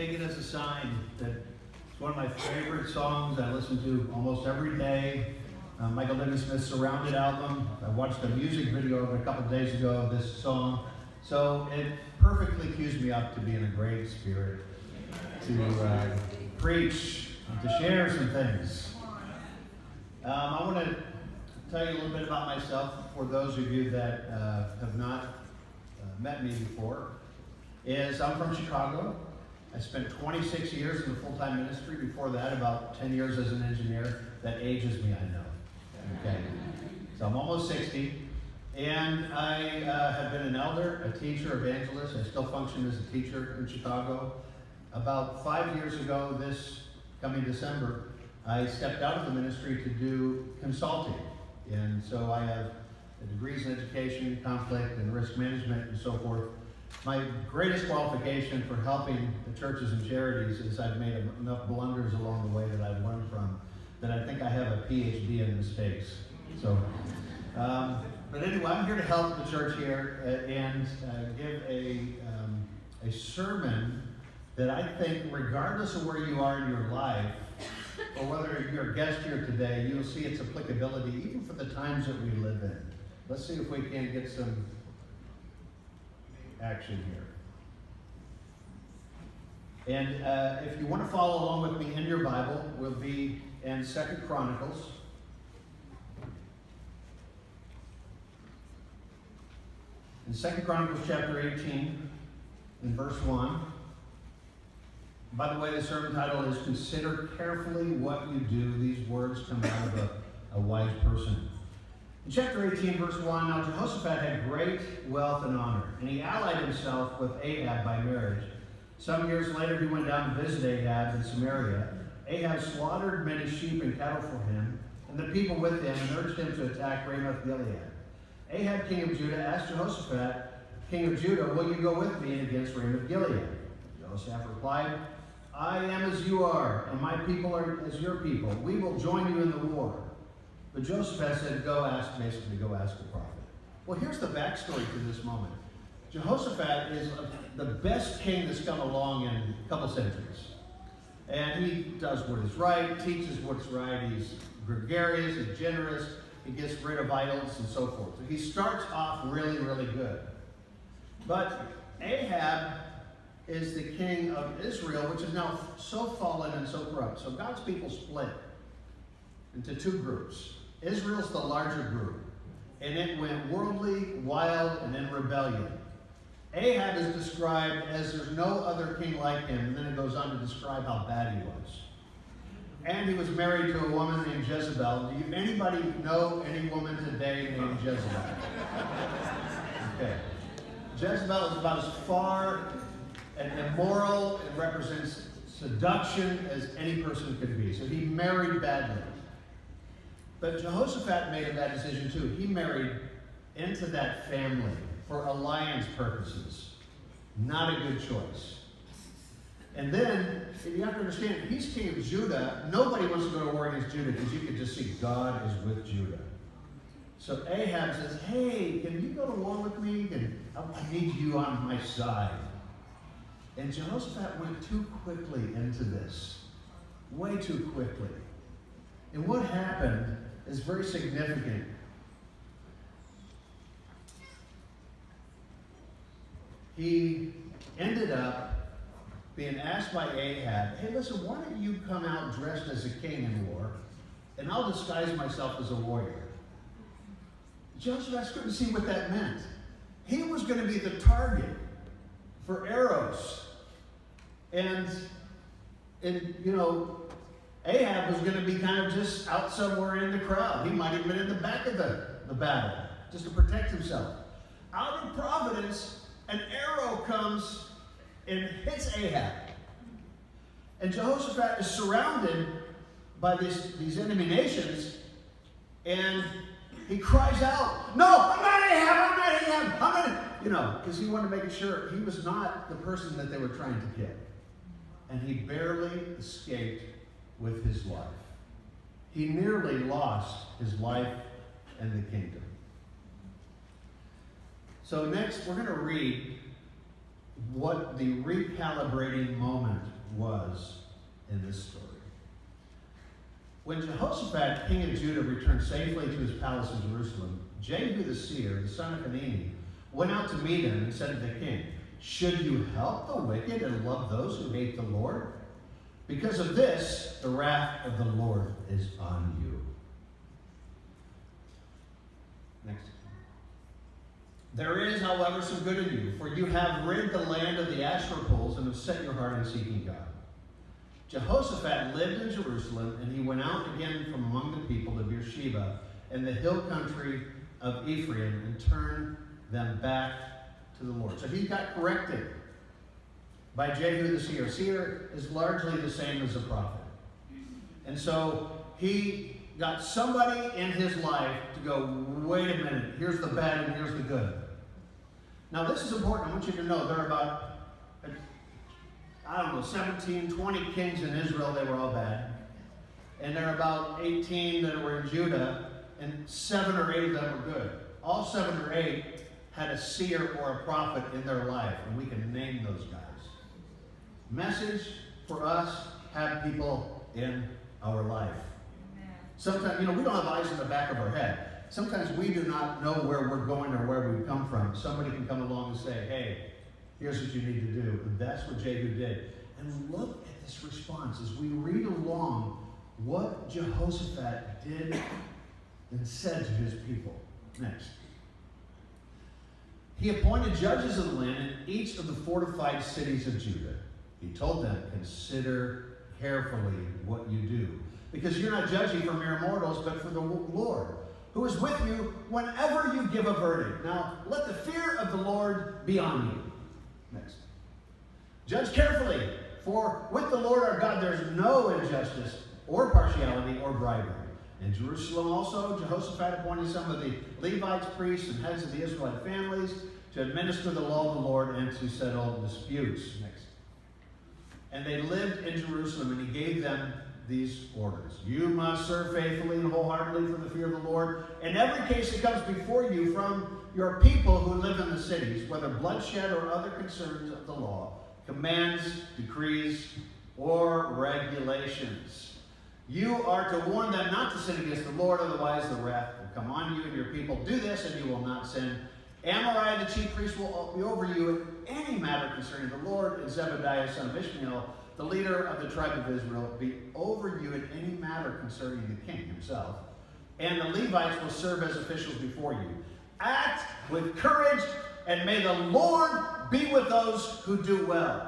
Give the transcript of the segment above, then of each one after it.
take it as a sign that it's one of my favorite songs I listen to almost every day. Michael Smith's Surrounded album. I watched a music video of it a couple of days ago of this song. So it perfectly cues me up to be in a great spirit, to preach, and to share some things. I want to tell you a little bit about myself for those of you that have not met me before. I'm from Chicago. I spent 26 years in the full-time ministry. Before that, about 10 years as an engineer. That ages me, I know. Okay, so I'm almost 60, and I have been an elder, a teacher, evangelist. I still function as a teacher in Chicago. About 5 years ago, this coming December, I stepped out of the ministry to do consulting. And so I have degrees in education, conflict, and risk management, and so forth. My greatest qualification for helping the churches and charities is I've made enough blunders along the way that I've learned from that I think I have a PhD in mistakes. So, but anyway, I'm here to help the church here and give a sermon that I think, regardless of where you are in your life, or whether you're a guest here today, you'll see its applicability even for the times that we live in. Let's see if we can get some action here. And if you want to follow along with me in your Bible, we'll be in 2 Chronicles. In 2 Chronicles chapter 18, in verse 1. By the way, the sermon title is Consider Carefully What You Do. These words come out of a wise person. In chapter 18, verse 1, now Jehoshaphat had great wealth and honor, and he allied himself with Ahab by marriage. Some years later, he went down to visit Ahab in Samaria. Ahab slaughtered many sheep and cattle for him, and the people with him, and urged him to attack Ramoth-Gilead. Ahab, king of Judah, asked Jehoshaphat, king of Judah, will you go with me against Ramoth-Gilead? Jehoshaphat replied, I am as you are, and my people are as your people. We will join you in the war. But Jehoshaphat said, go ask the prophet. Well, here's the backstory to this moment. Jehoshaphat is the best king that's come along in a couple centuries. And he does what is right, teaches what's right. He's gregarious, he's generous, he gets rid of idols and so forth. So he starts off really, really good. But Ahab is the king of Israel, which is now so fallen and so corrupt. So God's people split into two groups. Israel's the larger group, and it went worldly, wild, and in rebellion. Ahab is described as there's no other king like him, and then it goes on to describe how bad he was. And he was married to a woman named Jezebel. Do anybody know any woman today named Jezebel? Okay. Jezebel is about as far and immoral and represents seduction as any person could be. So he married badly. But Jehoshaphat made a bad decision too. He married into that family for alliance purposes. Not a good choice. And then, you have to understand, he's king of Judah. Nobody wants to go to war against Judah because you could just see God is with Judah. So Ahab says, hey, can you go to war with me? I need you on my side. And Jehoshaphat went too quickly into this. Way too quickly. And what happened is very significant. He ended up being asked by Ahab, hey, listen, why don't you come out dressed as a king in war, and I'll disguise myself as a warrior. Jehoshaphat couldn't see what that meant. He was going to be the target for arrows. And you know, Ahab was going to be kind of just out somewhere in the crowd. He might have been in the back of the battle, just to protect himself. Out of providence, an arrow comes and hits Ahab. And Jehoshaphat is surrounded by these enemy nations, and he cries out, no, I'm not Ahab, I'm not Ahab, I'm not, you know, because he wanted to make sure he was not the person that they were trying to get. And he barely escaped with his life. He nearly lost his life and the kingdom. So next, we're going to read what the recalibrating moment was in this story. When Jehoshaphat, king of Judah, returned safely to his palace in Jerusalem, Jehu the seer, the son of Hanani, went out to meet him and said to the king, "Should you help the wicked and love those who hate the Lord? Because of this, the wrath of the Lord is on you." Next. "There is, however, some good in you, for you have rid the land of the Asherah poles and have set your heart on seeking God." Jehoshaphat lived in Jerusalem, and he went out again from among the people to Beersheba and the hill country of Ephraim and turned them back to the Lord. So he got corrected by Jehu the seer. Seer is largely the same as a prophet. And so he got somebody in his life to go, wait a minute, here's the bad and here's the good. Now this is important. I want you to know there are about 17, 20 kings in Israel. They were all bad. And there are about 18 that were in Judah, and 7 or 8 of them were good. All 7 or 8 had a seer or a prophet in their life, and we can name those guys. Message for us: have people in our life. Sometimes, we don't have eyes in the back of our head. Sometimes we do not know where we're going or where we've come from. Somebody can come along and say, "Hey, here's what you need to do." And that's what Jehu did. And look at this response as we read along what Jehoshaphat did and said to his people. Next. He appointed judges of the land in each of the fortified cities of Judah. He told them, "Consider carefully what you do, because you're not judging for mere mortals, but for the Lord, who is with you whenever you give a verdict. Now, let the fear of the Lord be on you." Next. "Judge carefully, for with the Lord our God there is no injustice or partiality or bribery." In Jerusalem also, Jehoshaphat appointed some of the Levites, priests, and heads of the Israelite families to administer the law of the Lord and to settle disputes. Next. "And they lived in Jerusalem, and he gave them these orders. You must serve faithfully and wholeheartedly for the fear of the Lord in every case that comes before you from your people who live in the cities, whether bloodshed or other concerns of the law, commands, decrees, or regulations. You are to warn them not to sin against the Lord, otherwise the wrath will come on you and your people. Do this, and you will not sin. Amariah the chief priest will be over you in any matter concerning the Lord, and Zebediah son of Ishmael, the leader of the tribe of Israel, be over you in any matter concerning the king himself. And the Levites will serve as officials before you. Act with courage, and may the Lord be with those who do well."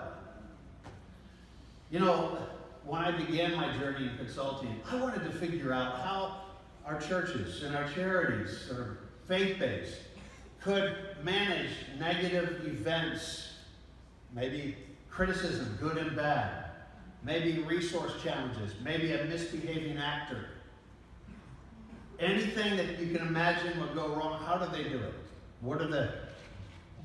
When I began my journey in consulting, I wanted to figure out how our churches and our charities that are faith-based could manage negative events, maybe criticism, good and bad, maybe resource challenges, maybe a misbehaving actor. Anything that you can imagine would go wrong, how do they do it? What are the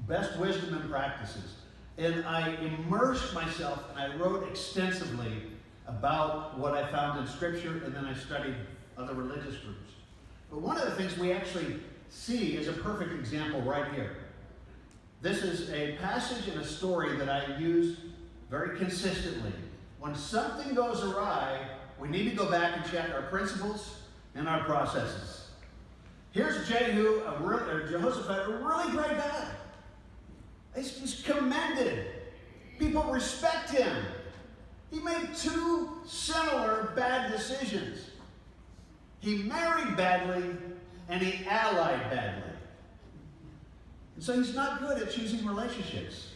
best wisdom and practices? And I immersed myself and I wrote extensively about what I found in Scripture, and then I studied other religious groups. But one of the things we actually see is a perfect example right here. This is a passage in a story that I use very consistently. When something goes awry, we need to go back and check our principles and our processes. Here's Jehoshaphat, a really great guy. He's commended. People respect him. He made 2 similar bad decisions. He married badly and he allied badly. And so he's not good at choosing relationships.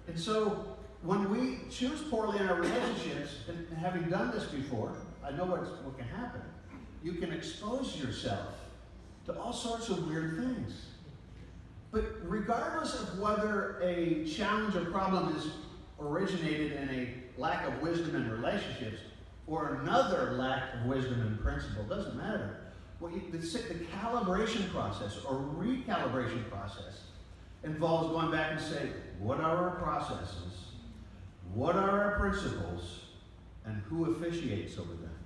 And so when we choose poorly in our relationships, and having done this before, I know what can happen. You can expose yourself to all sorts of weird things. But regardless of whether a challenge or problem is originated in a lack of wisdom in relationships or another lack of wisdom in principle, doesn't matter. The calibration process or recalibration process involves going back and saying, what are our processes? What are our principles? And who officiates over them?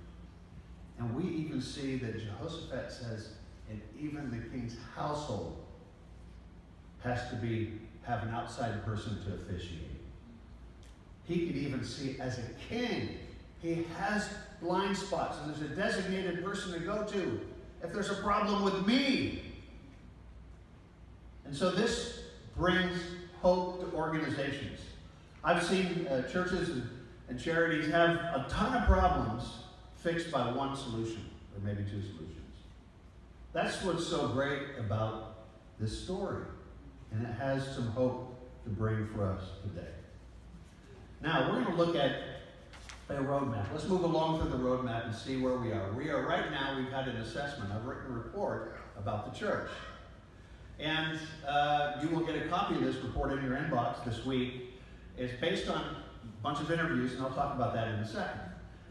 And we even see that Jehoshaphat says, and even the king's household has to be have an outside person to officiate. He could even see as a king, he has blind spots, and there's a designated person to go to if there's a problem with me. And so this brings hope to organizations. I've seen churches and charities have a ton of problems fixed by one solution, or maybe two solutions. That's what's so great about this story. And it has some hope to bring for us today. Now, we're going to look at a roadmap. Let's move along through the roadmap and see where we are. Right now, we've had an assessment. I've written a report about the church. And you will get a copy of this report in your inbox this week. It's based on a bunch of interviews, and I'll talk about that in a second.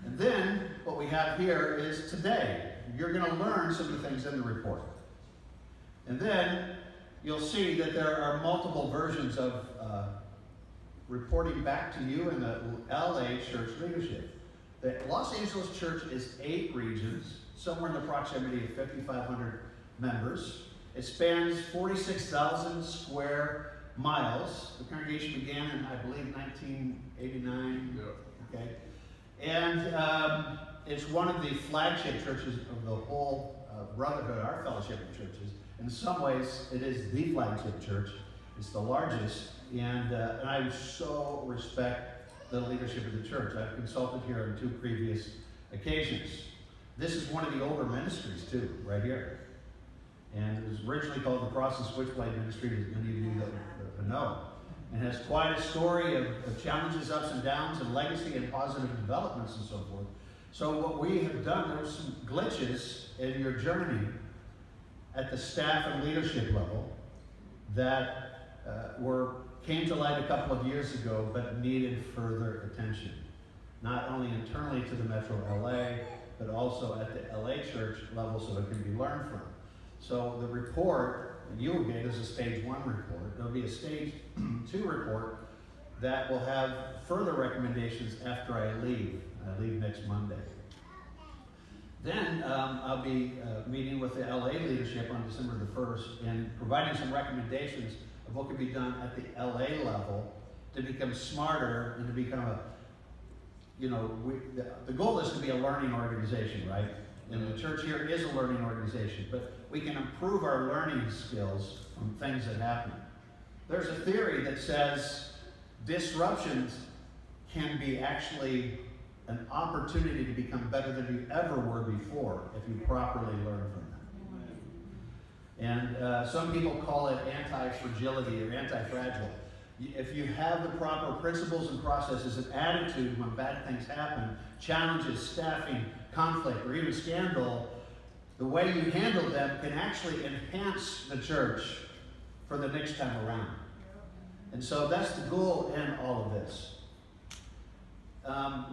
And then, what we have here is today. You're going to learn some of the things in the report. And then, you'll see that there are multiple versions of reporting back to you in the LA church leadership. The Los Angeles church is 8 regions, somewhere in the proximity of 5,500 members. It spans 46,000 square miles. The congregation began in, I believe, 1989. Yep. Okay. And it's one of the flagship churches of the whole brotherhood, our fellowship of churches. In some ways, it is the flagship church. It's the largest, and I so respect the leadership of the church. I've consulted here on 2 previous occasions. This is one of the older ministries, too, right here. And it was originally called the Cross and Switchblade Ministry, as many of you that know. And has quite a story of challenges, ups and downs, and legacy and positive developments and so forth. So what we have done, there were some glitches in your journey at the staff and leadership level that came to light a couple of years ago, but needed further attention. Not only internally to the Metro LA, but also at the LA church level so it can be learned from. So the report that you will get is a stage 1 report. There'll be a stage 2 report that will have further recommendations after I leave. I leave next Monday. Then I'll be meeting with the LA leadership on December the 1st and providing some recommendations of what can be done at the LA level to become smarter and to become the goal is to be a learning organization, right? And the church here is a learning organization, but we can improve our learning skills from things that happen. There's a theory that says disruptions can be actually an opportunity to become better than you ever were before if you properly learn from them. And some people call it anti-fragility or anti-fragile. If you have the proper principles and processes and attitude when bad things happen, challenges, staffing, conflict, or even scandal, the way you handle them can actually enhance the church for the next time around. And so that's the goal in all of this.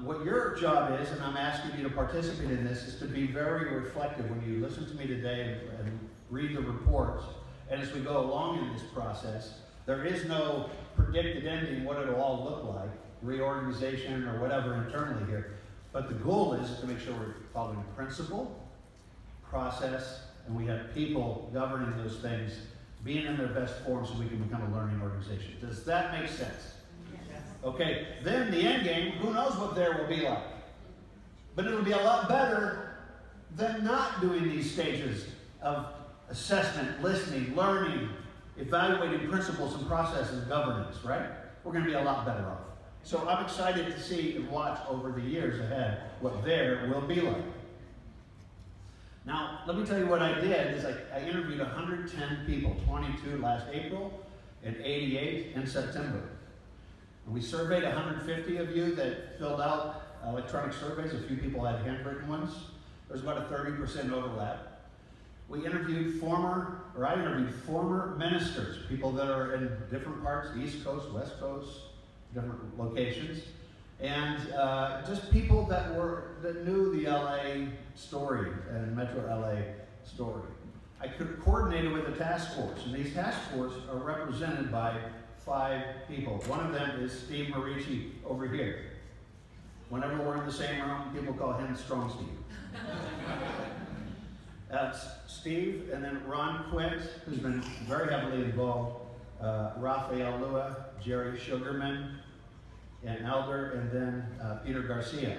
What your job is, and I'm asking you to participate in this, is to be very reflective when you listen to me today and read the reports. And as we go along in this process, there is no predicted ending, what it'll all look like, reorganization or whatever internally here. But the goal is to make sure we're following principle, process, and we have people governing those things, being in their best form so we can become a learning organization. Does that make sense? Yes. Okay, then the end game, who knows what there will be like. But it'll be a lot better than not doing these stages of assessment, listening, learning, evaluating principles and processes and governance, right? We're going to be a lot better off. So I'm excited to see and watch over the years ahead what there will be like. Now, let me tell you what I did is I interviewed 110 people, 22 last April and 88 in September. And we surveyed 150 of you that filled out electronic surveys. A few people had handwritten ones. There's about a 30% overlap. I interviewed former ministers, people that are in different parts, East Coast, West Coast, different locations, and just people that knew the LA story and Metro LA story. I coordinated with a task force, and these task force are represented by 5 people. One of them is Steve Marici over here. Whenever we're in the same room, people call him Strong Steve. Steve, and then Ron Quint, who's been very heavily involved Raphael Lua, Jerry Sugarman, an elder, and then Peter Garcia.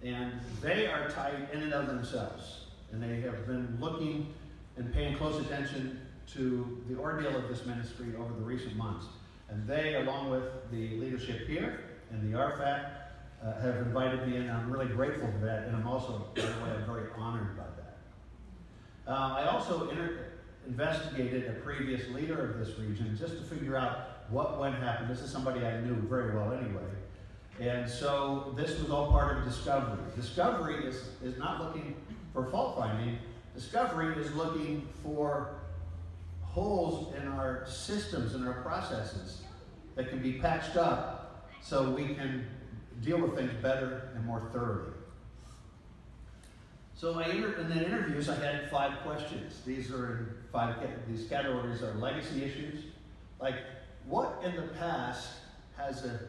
And they are tight in and of themselves. And they have been looking and paying close attention to the ordeal of this ministry over the recent months. And they, along with the leadership here and the RFAC, have invited me in. I'm really grateful for that, and I'm also, by the way, I'm very honored by that. I also investigated a previous leader of this region just to figure out what happened. This is somebody I knew very well anyway. And so this was all part of discovery. Discovery is not looking for fault finding. Discovery is looking for holes in our systems and our processes that can be patched up so we can deal with things better and more thoroughly. So in the interviews, I had 5 questions. These categories are legacy issues, like what in the past has a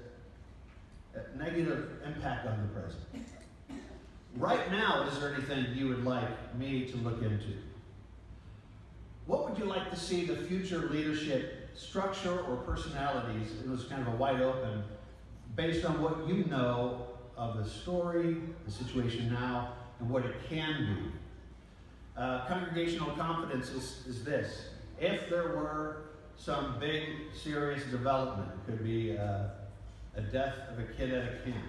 negative impact on the present? Right now, is there anything you would like me to look into? What would you like to see the future leadership structure or personalities? It was kind of a wide open, based on what you know of the story, the situation now, and what it can be. Congregational confidence is this. If there were some big, serious development, it could be a death of a kid at a camp,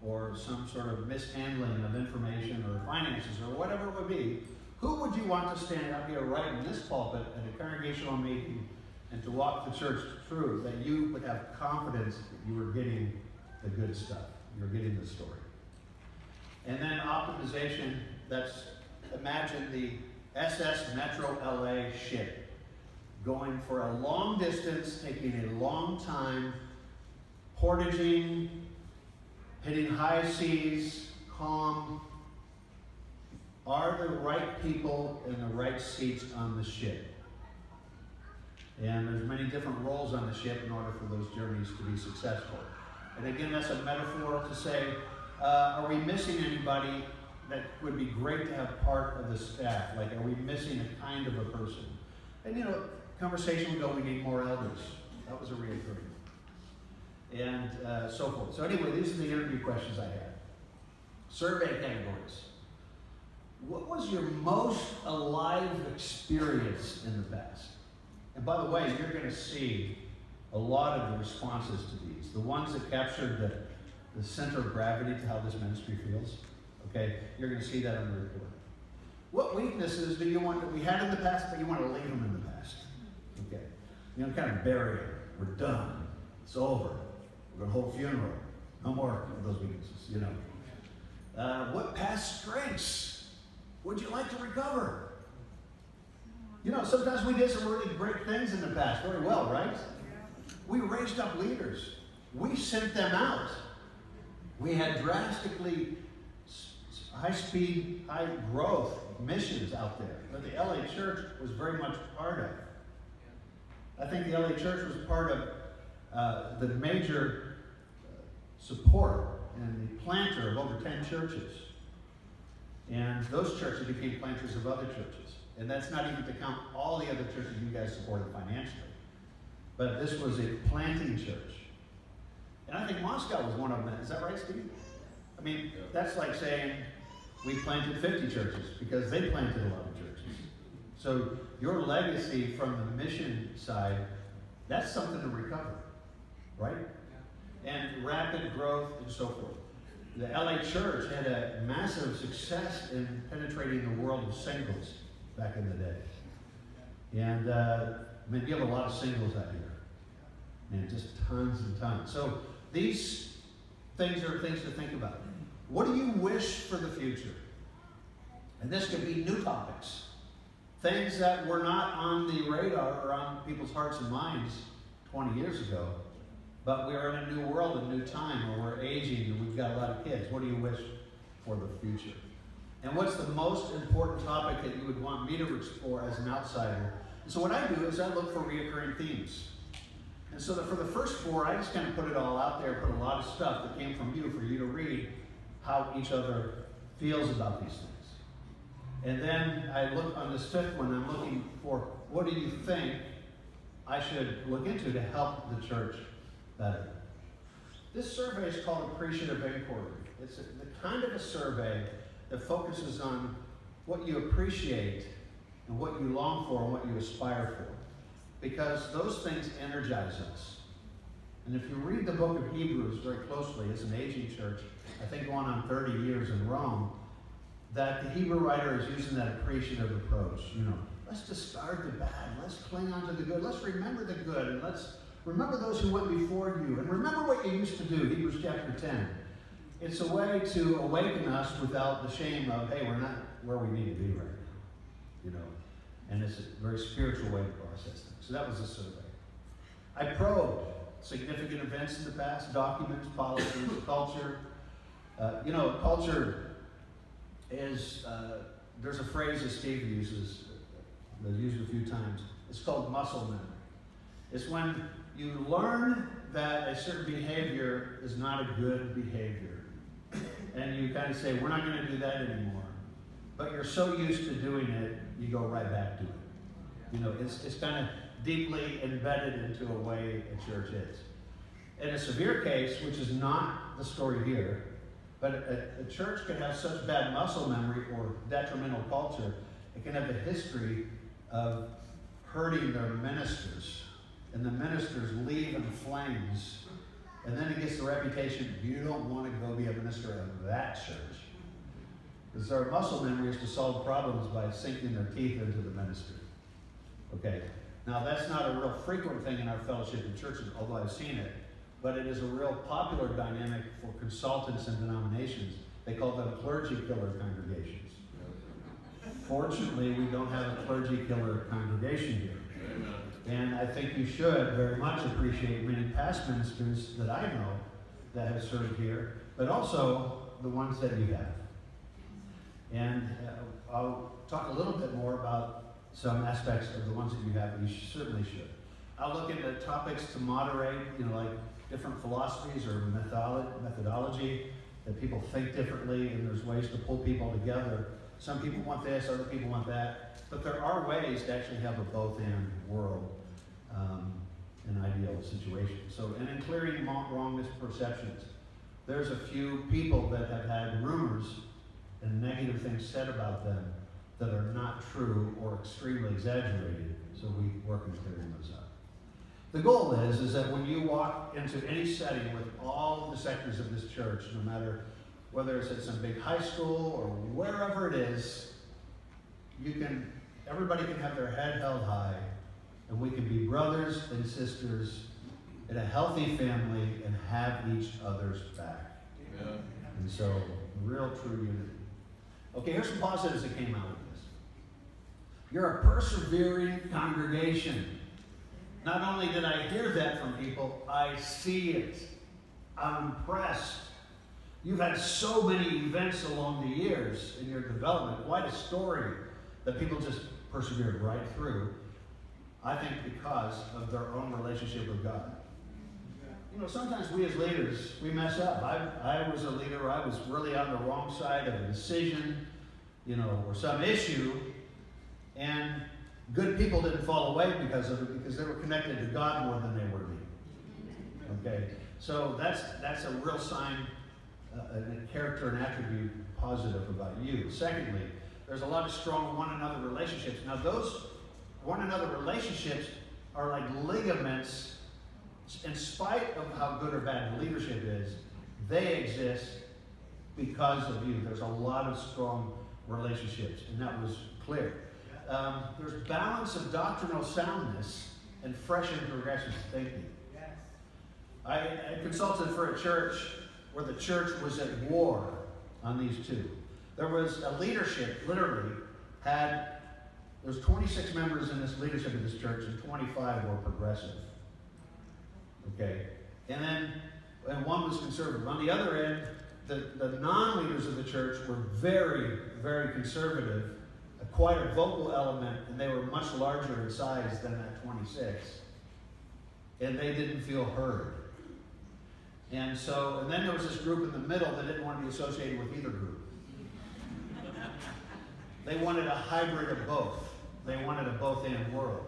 or some sort of mishandling of information or finances, or whatever it would be, who would you want to stand up here right in this pulpit at a congregational meeting and to walk the church through, that you would have confidence that you were getting the good stuff, you're getting the story? And then optimization, imagine the SS Metro LA ship going for a long distance, taking a long time, portaging, hitting high seas, calm. Are the right people in the right seats on the ship? And there's many different roles on the ship in order for those journeys to be successful. And again, that's a metaphor to say, are we missing anybody that would be great to have part of the staff? Like, are we missing a kind of a person? And conversation would go, we need more elders. That was a reoccurring. And so forth. So anyway, these are the interview questions I had. Survey categories. What was your most alive experience in the past? And by the way, you're going to see a lot of the responses to these. The ones that captured the center of gravity to how this ministry feels. Okay? You're going to see that on the report. What weaknesses do you want that we had in the past, but you want to leave them in the past? Okay. Kind of bury it. We're done. It's over. We're going to hold a funeral. No more of those weaknesses, What past strengths would you like to recover? Sometimes we did some really great things in the past, very well, right? We raised up leaders. We sent them out. We had drastically high-speed, high-growth missions out there that the LA Church was very much part of. I think the LA Church was part of the major support and the planter of over 10 churches. And those churches became planters of other churches. And that's not even to count all the other churches you guys supported financially. But this was a planting church. And I think Moscow was one of them. Is that right, Steve? That's like saying we planted 50 churches because they planted a lot of churches. So your legacy from the mission side, that's something to recover, right? And rapid growth and so forth. The LA Church had a massive success in penetrating the world of singles back in the day. And you have a lot of singles out here. And just tons and tons. So these things are things to think about. What do you wish for the future? And this could be new topics. Things that were not on the radar or on people's hearts and minds 20 years ago. But we're in a new world, a new time, where we're aging and we've got a lot of kids. What do you wish for the future? And what's the most important topic that you would want me to explore as an outsider? And so what I do is I look for reoccurring themes. And so that for the first 4, I just kind of put it all out there, put a lot of stuff that came from you for you to read how each other feels about these things. And then I look on this 5th one, I'm looking for what do you think I should look into to help the church better. This survey is called Appreciative Inquiry. It's the kind of a survey that focuses on what you appreciate and what you long for and what you aspire for. Because those things energize us. And if you read the book of Hebrews very closely, it's an aging church, I think going on 30 years in Rome, that the Hebrew writer is using that appreciative approach. Let's discard the bad. Let's cling on to the good. Let's remember the good. And let's remember those who went before you. And remember what you used to do, Hebrews chapter 10. It's a way to awaken us without the shame of, hey, we're not where we need to be right now. And it's a very spiritual way to process things. So that was the survey. I probed significant events in the past, documents, policies, culture. Culture is, there's a phrase that Steve uses, I've used it a few times. It's called muscle memory. It's when you learn that a certain behavior is not a good behavior. And you kind of say, we're not going to do that anymore. But you're so used to doing it, you go right back to it. It's kind of deeply embedded into a way a church is. In a severe case, which is not the story here, but a church can have such bad muscle memory or detrimental culture, it can have a history of hurting their ministers. And the ministers leave in flames. And then it gets the reputation, you don't want to go be a minister of that church. Because their muscle memory is to solve problems by sinking their teeth into the ministry. Okay, now that's not a real frequent thing in our fellowship in churches, although I've seen it. But it is a real popular dynamic for consultants and denominations. They call them clergy killer congregations. Fortunately, we don't have a clergy killer congregation here. Amen. And I think you should very much appreciate many past ministers that I know that have served here, but also the ones that you have. And I'll talk a little bit more about some aspects of the ones that you have, and you certainly should. I'll look into topics to moderate, like different philosophies or methodology, that people think differently, and there's ways to pull people together. Some people want this, other people want that. But there are ways to actually have a both-and world, an ideal situation. So, and in clearing wrong misperceptions, there's a few people that have had rumors and negative things said about them that are not true or extremely exaggerated. So we work on clearing those up. The goal is that when you walk into any setting with all the sectors of this church, no matter whether it's at some big high school or wherever it is, everybody can have their head held high, and we can be brothers and sisters in a healthy family and have each other's back. Amen. And so, real true unity. Okay, here's some positives that came out of this. You're a persevering congregation. Not only did I hear that from people, I see it. I'm impressed. You've had so many events along the years in your development, quite a story that people just persevered right through. I think because of their own relationship with God. Sometimes we as leaders, we mess up. I was a leader, I was really on the wrong side of a decision, or some issue, and good people didn't fall away because of it, because they were connected to God more than they were me. Okay, so that's a real sign, a character and attribute positive about you. Secondly, there's a lot of strong one another relationships. Now those one another relationships are like ligaments. In spite of how good or bad the leadership is, they exist because of you. There's a lot of strong relationships, and that was clear. There's balance of doctrinal soundness and fresh and progressive thinking. I consulted for a church where the church was at war on these two. There was a leadership, literally, there's 26 members in this leadership of this church, and 25 were progressive. Okay, and one was conservative. On the other end, the non-leaders of the church were very, very conservative, quite a vocal element, and they were much larger in size than that 26. And they didn't feel heard. And then there was this group in the middle that didn't want to be associated with either group. They wanted a hybrid of both. They wanted a both-and world.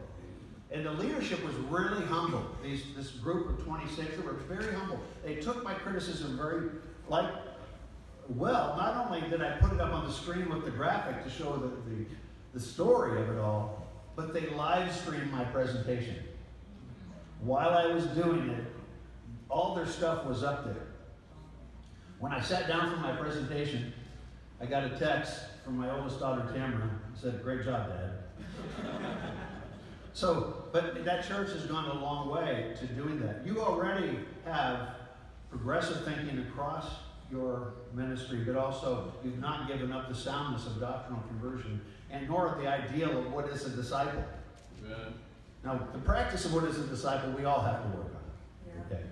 And the leadership was really humble. This group of 26, they were very humble. They took my criticism very, well. Not only did I put it up on the screen with the graphic to show the story of it all, but they live streamed my presentation. While I was doing it, all their stuff was up there. When I sat down for my presentation, I got a text from my oldest daughter, Tamara. It said, "Great job, Dad." But that church has gone a long way to doing that. You already have progressive thinking across your ministry, but also you've not given up the soundness of doctrinal conversion, and nor the ideal of what is a disciple. Amen. Now, the practice of what is a disciple, we all have to work on. Yeah. Okay,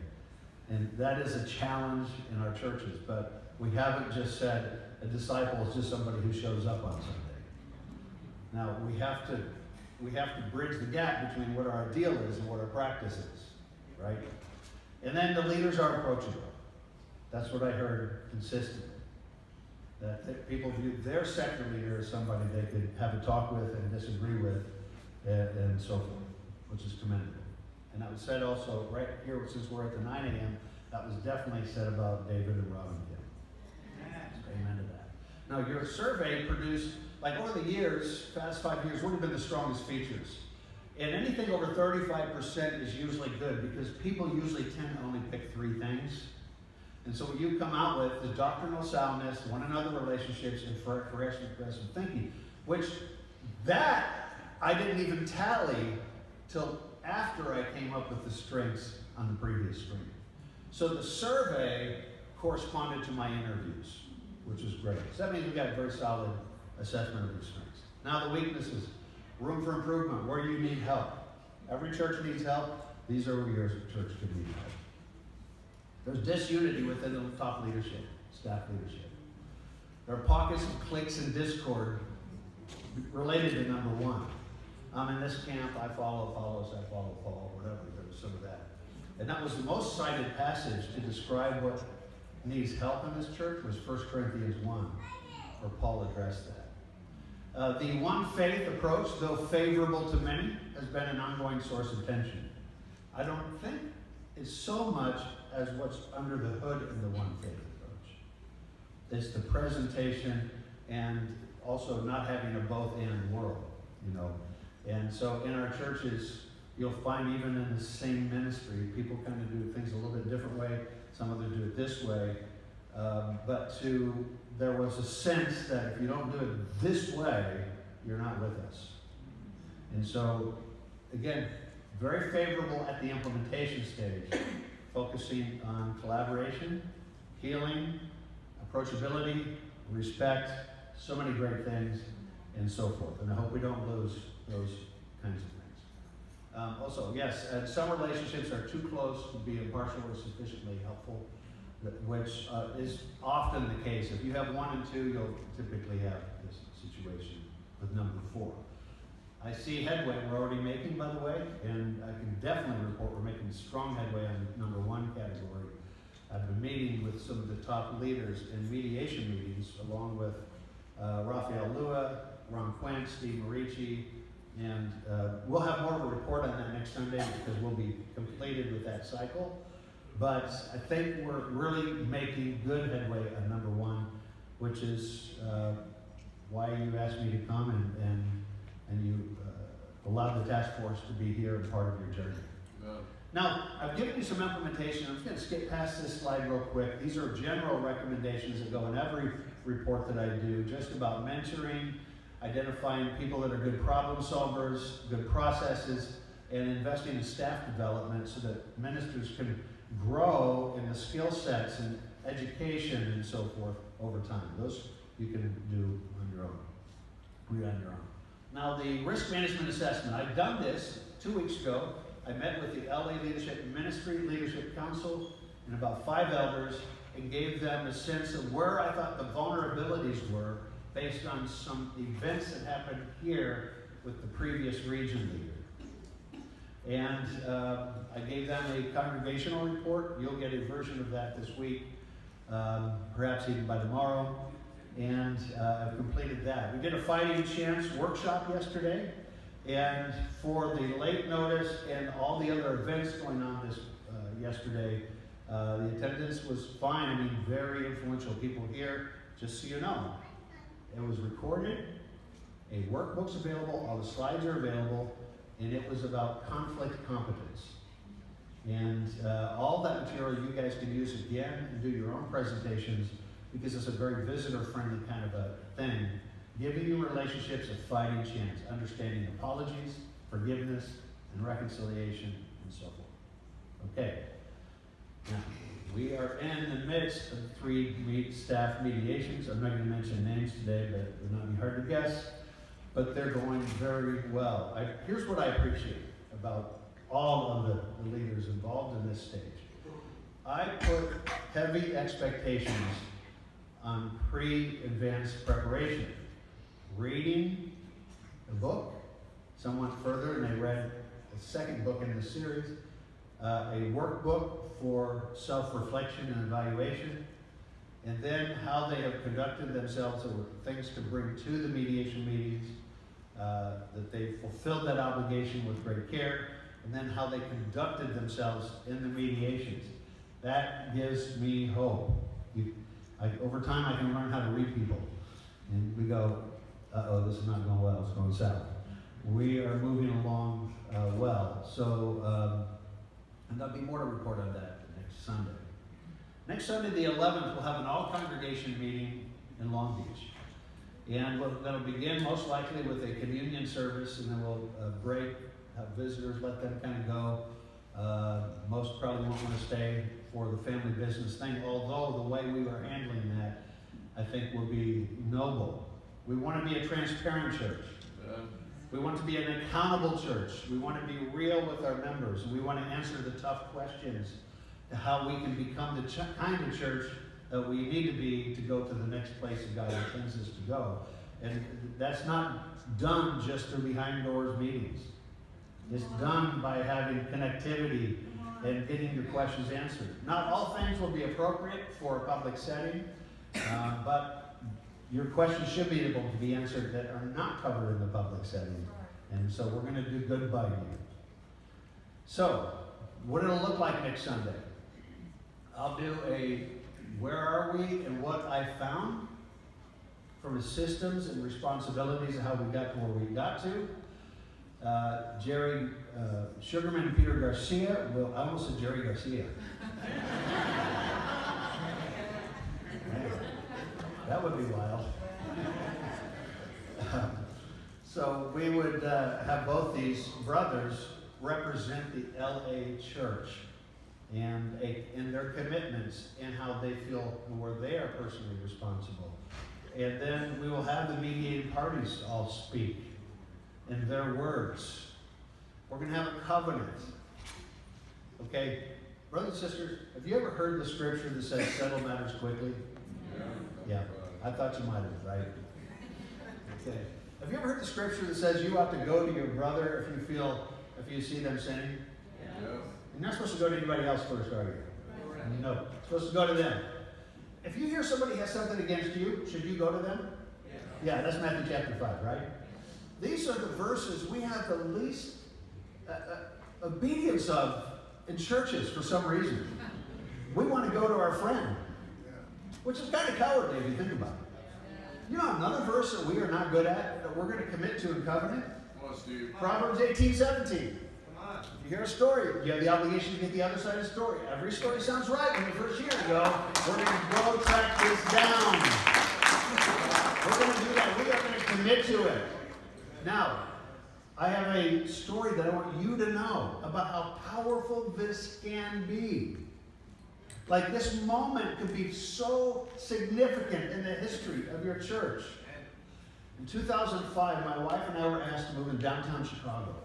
and that is a challenge in our churches. But we haven't just said a disciple is just somebody who shows up on Sunday. Now we have to bridge the gap between what our ideal is and what our practice is, right? And then the leaders are approachable. That's what I heard consistently. That people view their sector leader as somebody they could have a talk with and disagree with, and so forth, which is commendable. And that was said also right here, since we're at the 9 a.m., that was definitely said about David and Robin Kim. Amen to that. Now, your survey produced, over the years, past 5 years, what have been the strongest features? And anything over 35% is usually good, because people usually tend to only pick 3 things. And so what you come out with is doctrinal soundness, one another relationships, and progressive thinking, which that I didn't even tally till after I came up with the strengths on the previous screen. So the survey corresponded to my interviews, which is great. So that means we got a very solid assessment of your strengths. Now the weaknesses, room for improvement, where you need help. Every church needs help. These are where your church could need help. There's disunity within the top leadership, staff leadership. There are pockets of cliques and discord related to number 1. I'm in this camp, I follow Apollos, I follow Paul, whatever, there was some of that. And that was the most cited passage to describe what needs help in this church was 1 Corinthians 1, where Paul addressed that. The one faith approach, though favorable to many, has been an ongoing source of tension. I don't think it's so much as what's under the hood in the one faith approach. It's the presentation and also not having a both-and world, And so in our churches, you'll find even in the same ministry, people kind of do things a little bit different way. Some others do it this way. There was a sense that if you don't do it this way, you're not with us. And so, again, very favorable at the implementation stage, focusing on collaboration, healing, approachability, respect, so many great things, and so forth. And I hope we don't lose those kinds of things. Also, yes, some relationships are too close to be impartial or sufficiently helpful, which is often the case. If you have 1 and 2, you'll typically have this situation with number 4. I see headway we're already making, by the way, and I can definitely report we're making strong headway on the number 1 category. I've been meeting with some of the top leaders in mediation meetings, along with Raphael Lua, Ron Quint, Steve Marici, and we'll have more of a report on that next Sunday because we'll be completed with that cycle. But I think we're really making good headway on number 1, which is why you asked me to come and you allowed the task force to be here and part of your journey. Yeah. Now, I've given you some implementation. I'm just going to skip past this slide real quick. These are general recommendations that go in every report that I do, just about mentoring, identifying people that are good problem solvers, good processes, and investing in staff development so that ministers can grow in the skill sets and education and so forth over time. Those you can do on your own. Read on your own. Now, the risk management assessment. I've done this 2 weeks ago. I met with the LA Leadership Ministry Leadership Council and about 5 elders and gave them a sense of where I thought the vulnerabilities were based on some events that happened here with the previous region leader. And I gave them a congregational report. You'll get a version of that this week, perhaps even by tomorrow. And I've completed that. We did a fighting chance workshop yesterday. And for the late notice and all the other events going on this yesterday, the attendance was fine. I mean, very influential people here. Just so you know, it was recorded. A workbook's available. All the slides are available, and it was about conflict competence. And all that material you guys can use again and do your own presentations, because it's a very visitor-friendly kind of a thing, giving you relationships a fighting chance, understanding apologies, forgiveness, and reconciliation, and so forth. Okay. Now, we are in the midst of 3 staff mediations. I'm not going to mention names today, but it would not be hard to guess. But they're going very well. Here's what I appreciate about all of the leaders involved in this stage. I put heavy expectations on pre-advanced preparation. Reading a book. Some went further and they read the second book in the series. A workbook for self-reflection and evaluation. And then how they have conducted themselves, or things to bring to the mediation meetings, that they fulfilled that obligation with great care, and then how they conducted themselves in the mediations. That gives me hope. Over time, I can learn how to read people. And we go, uh-oh, this is not going well, it's going south. We are moving along well. So, and there'll be more to report on that next Sunday. Next Sunday, the 11th, we'll have an all-congregation meeting in Long Beach. And that'll begin most likely with a communion service, and then we'll break, have visitors, let them kind of go. Most probably won't want to stay for the family business thing, although the way we are handling that, I think, will be noble. We want to be a transparent church. We want to be an accountable church. We want to be real with our members. And we want to answer the tough questions to how we can become the kind of church that we need to be to go to the next place that God intends us to go. And that's not done just through behind doors meetings. It's done by having connectivity and getting your questions answered. Not all things will be appropriate for a public setting, but your questions should be able to be answered that are not covered in the public setting. And so we're going to do good by you. So, what it'll look like next Sunday. I'll do a where are we and what I found from the systems and responsibilities of how we got to where we got to. Jerry Sugarman and Peter Garcia will, I almost said Jerry Garcia. That would be wild. So we would have both these brothers represent the LA church and their commitments and how they feel where they are personally responsible. And then we will have the mediating parties all speak in their words. We're going to have a covenant. Okay? Brothers and sisters, have you ever heard the scripture that says settle matters quickly? Yeah. I thought you might have, right? Okay. Have you ever heard the scripture that says you ought to go to your brother if you see them sinning? Yeah. You're not supposed to go to anybody else first, are you? No. You're supposed to go to them. If you hear somebody has something against you, should you go to them? Yeah, that's Matthew chapter 5, right? These are the verses we have the least obedience of in churches for some reason. We want to go to our friend, which is kind of cowardly if you think about it. You know another verse that we are not good at, that we're going to commit to in covenant? Proverbs 18:17. You hear a story, you have the obligation to get the other side of the story. Every story sounds right when you first hear it. We're going to go track this down. We're going to do that. We are going to commit to it. Now, I have a story that I want you to know about how powerful this can be. Like, this moment could be so significant in the history of your church. In 2005, my wife and I were asked to move in downtown Chicago.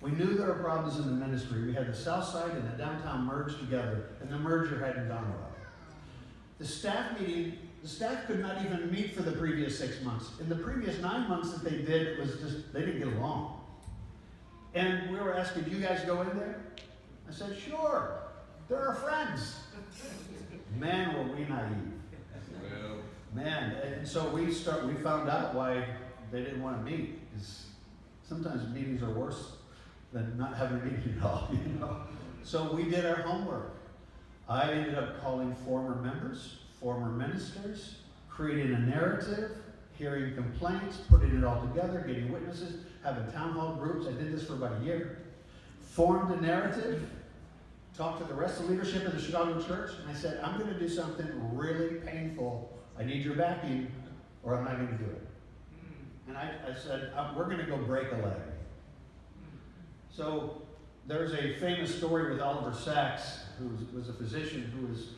We knew there were problems in the ministry. We had the south side and the downtown merged together, and the merger hadn't gone well. The staff could not even meet for the previous 6 months. In the previous 9 months that they did, it was just, they didn't get along. And we were asked, could you guys go in there? I said, sure. They're our friends. Man, were we naive. Man, and so we found out why they didn't want to meet. Sometimes meetings are worse than not having a meeting at all, you know. So we did our homework. I ended up calling former members, former ministers, creating a narrative, hearing complaints, putting it all together, getting witnesses, having town hall groups. I did this for about a year. Formed a narrative, talked to the rest of the leadership of the Chicago church, and I said, I'm going to do something really painful. I need your backing, or I'm not going to do it. And I said, we're going to go break a leg. So there's a famous story with Oliver Sacks, who was a physician who was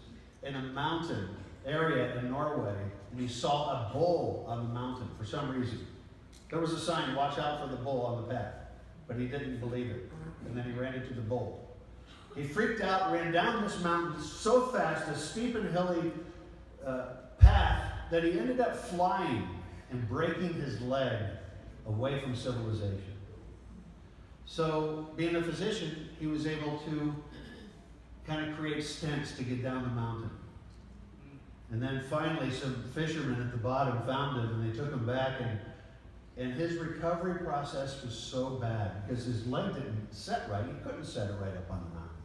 in a mountain area in Norway, and he saw a bull on the mountain for some reason. There was a sign, watch out for the bull on the path, but he didn't believe it. And then he ran into the bull. He freaked out, ran down this mountain so fast, a steep and hilly path, that he ended up flying and breaking his leg away from civilization. So, being a physician, he was able to kind of create stents to get down the mountain. And then finally, some fishermen at the bottom found him, and they took him back, and his recovery process was so bad because his leg didn't set right. He couldn't set it right up on the mountain.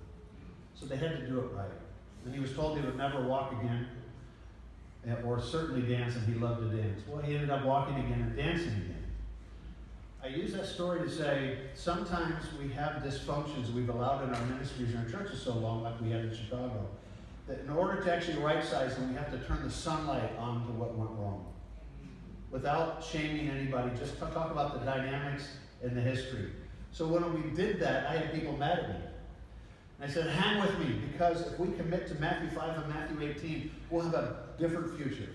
So they had to do it right. And he was told he would never walk again, or certainly dance, and he loved to dance. Well, he ended up walking again and dancing again. I use that story to say sometimes we have dysfunctions we've allowed in our ministries and our churches so long, like we had in Chicago, that in order to actually right-size them, we have to turn the sunlight on to what went wrong. Without shaming anybody, just talk about the dynamics and the history. So when we did that, I had people mad at me. And I said, hang with me, because if we commit to Matthew 5 and Matthew 18, we'll have a different future.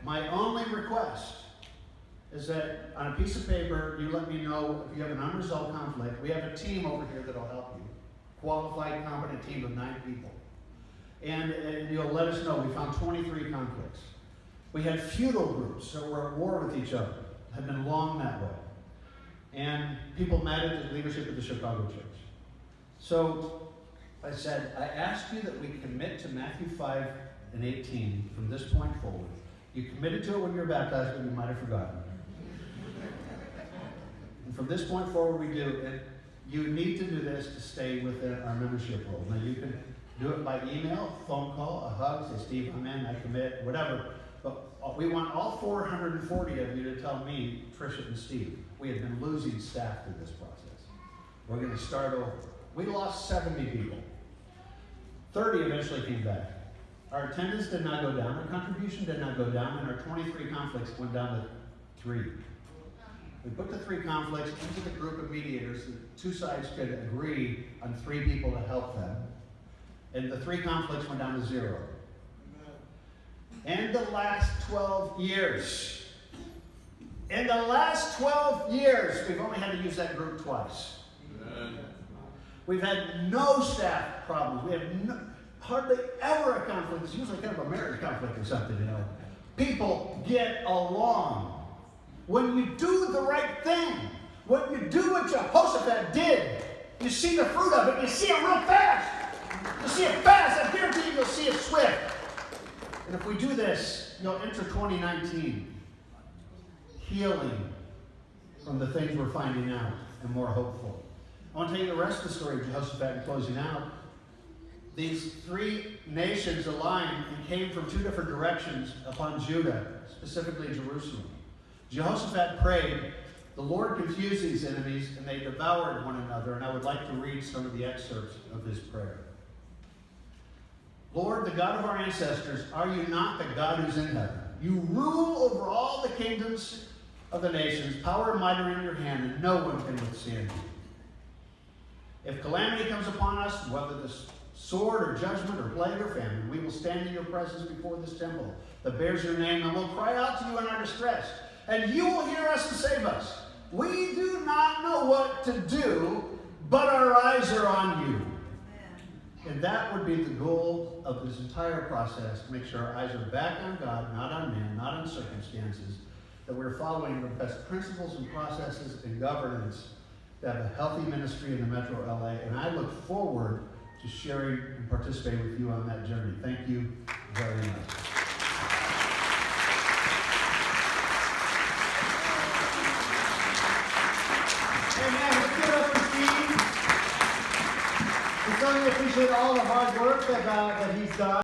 My only request is that on a piece of paper, you let me know if you have an unresolved conflict. We have a team over here that will help you. Qualified, competent team of 9 people. And you'll let us know. We found 23 conflicts. We had feudal groups that were at war with each other. Had been long that way. And people mad at the leadership of the Chicago church. So I said, I ask you that we commit to Matthew 5 and 18 from this point forward. You committed to it when you were baptized, but you might have forgotten. And from this point forward, we do. And you need to do this to stay within our membership role. Now, you can do it by email, phone call, a hug, say, Steve, I'm in, I commit, whatever. But we want all 440 of you to tell me, Tricia and Steve, we have been losing staff through this process. We're going to start over. We lost 70 people. 30 eventually came back. Our attendance did not go down, our contribution did not go down, and our 23 conflicts went down to 3. We put the 3 conflicts into the group of mediators so that 2 sides could agree on 3 people to help them. And the 3 conflicts went down to 0. In the last 12 years, we've only had to use that group twice. We've had no staff problems. We have hardly ever a conflict. It's usually kind of a marriage conflict or something, you know. People get along. When you do the right thing, when you do what Jehoshaphat did, you see the fruit of it. You see it real fast. You see it fast. I guarantee you'll see it swift. And if we do this, you'll enter 2019 healing from the things we're finding out and more hopeful. I want to tell you the rest of the story of Jehoshaphat in closing out. These 3 nations aligned and came from 2 different directions upon Judah, specifically Jerusalem. Jehoshaphat prayed, the Lord confused these enemies and they devoured one another. And I would like to read some of the excerpts of his prayer. Lord, the God of our ancestors, are you not the God who's in heaven? You rule over all the kingdoms of the nations. Power and might are in your hand, and no one can withstand you. If calamity comes upon us, whether the sword or judgment or plague or famine, we will stand in your presence before this temple that bears your name, and will cry out to you in our distress. And you will hear us and save us. We do not know what to do, but our eyes are on you. And that would be the goal of this entire process, to make sure our eyes are back on God, not on man, not on circumstances, that we're following the best principles and processes and governance to have a healthy ministry in the Metro LA. And I look forward to sharing and participating with you on that journey. Thank you very much. certainly appreciate all the hard work that he's done.